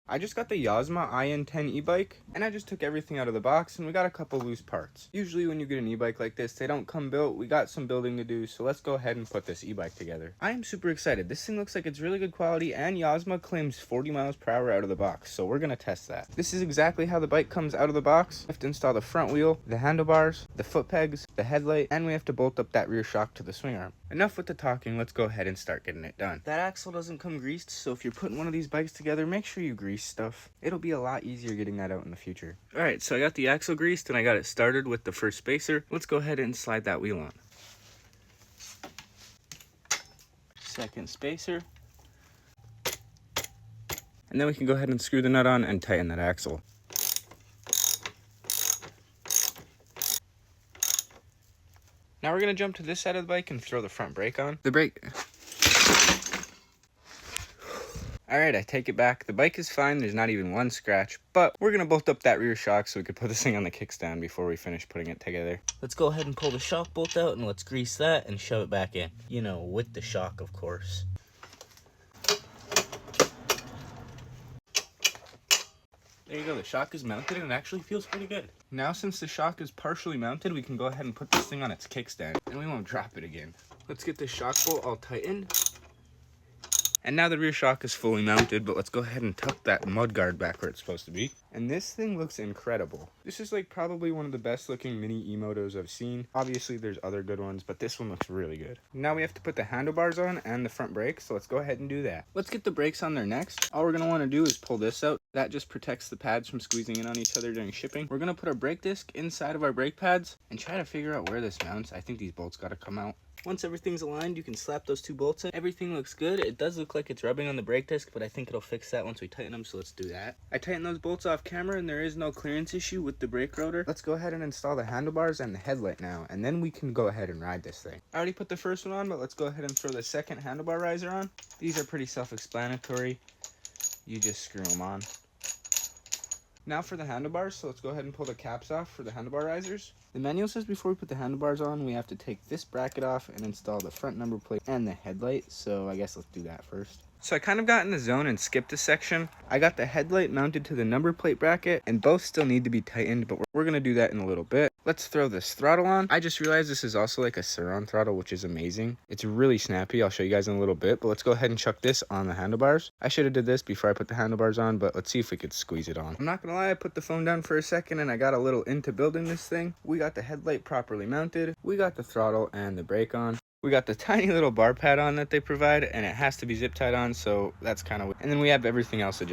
I just got the Yozma IN10 e-bike, and I just took everything out of the box, and we got a couple loose parts. Usually when you get an e-bike like this, they don't come built. We got some building to do, so let's go ahead and put this e-bike together. I am super excited. This thing looks like it's really good quality, and Yozma claims 40 miles per hour out of the box, so we're gonna test that. This is exactly how the bike comes out of the box. We have to install the front wheel, the handlebars, the foot pegs, the headlight, and we have to bolt up that rear shock to the swing arm. Enough with the talking, let's go ahead and start getting it done. That axle doesn't come greased, so if you're putting one of these bikes together, make sure you grease stuff. It'll be a lot easier getting that out in the future. Alright, so I got the axle greased and I got it started with the first spacer. Let's go ahead and slide that wheel on. Second spacer. And then we can go ahead and screw the nut on and tighten that axle. Now we're going to jump to this side of the bike and throw the front brake on. The brake... Alright, I take it back. The bike is fine. There's not even one scratch. But we're going to bolt up that rear shock so we could put this thing on the kickstand before we finish putting it together. Let's go ahead and pull the shock bolt out and let's grease that and shove it back in. You know, with the shock, of course. There you go, the shock is mounted and it actually feels pretty good. Now since the shock is partially mounted, we can go ahead and put this thing on its kickstand and we won't drop it again. Let's get the shock bolt all tightened. And now the rear shock is fully mounted, but let's go ahead and tuck that mud guard back where it's supposed to be. And this thing looks incredible. This is like probably one of the best looking mini e-motos I've seen. Obviously there's other good ones, but this one looks really good. Now we have to put the handlebars on and the front brakes, so let's go ahead and do that. Let's get the brakes on there next. All we're gonna wanna do is pull this out. That just protects the pads from squeezing in on each other during shipping. We're gonna put our brake disc inside of our brake pads and try to figure out where this mounts. I think these bolts gotta come out. Once everything's aligned, you can slap those two bolts in. Everything looks good. It does look like it's rubbing on the brake disc, but I think it'll fix that once we tighten them, so let's do that. I tightened those bolts off camera, and there is no clearance issue with the brake rotor. Let's go ahead and install the handlebars and the headlight now, and then we can go ahead and ride this thing. I already put the first one on, but let's go ahead and throw the second handlebar riser on. These are pretty self-explanatory. You just screw them on. Now for the handlebars, so let's go ahead and pull the caps off for the handlebar risers. The manual says before we put the handlebars on, we have to take this bracket off and install the front number plate and the headlight, so I guess let's do that first. So I kind of got in the zone and skipped a section. I got the headlight mounted to the number plate bracket, and both still need to be tightened, but we're going to do that in a little bit. Let's throw this throttle on. I just realized this is also like a surround throttle, which is amazing. It's really snappy. I'll show you guys in a little bit, but let's go ahead and chuck this on the handlebars. I should have did this before I put the handlebars on, but let's see if we could squeeze it on. I'm not going to lie, I put the phone down for a second and I got a little into building this thing. We got the headlight properly mounted. We got the throttle and the brake on. We got the tiny little bar pad on that they provide, and it has to be zip tied on, so that's kind of... And then we have everything else adjusted.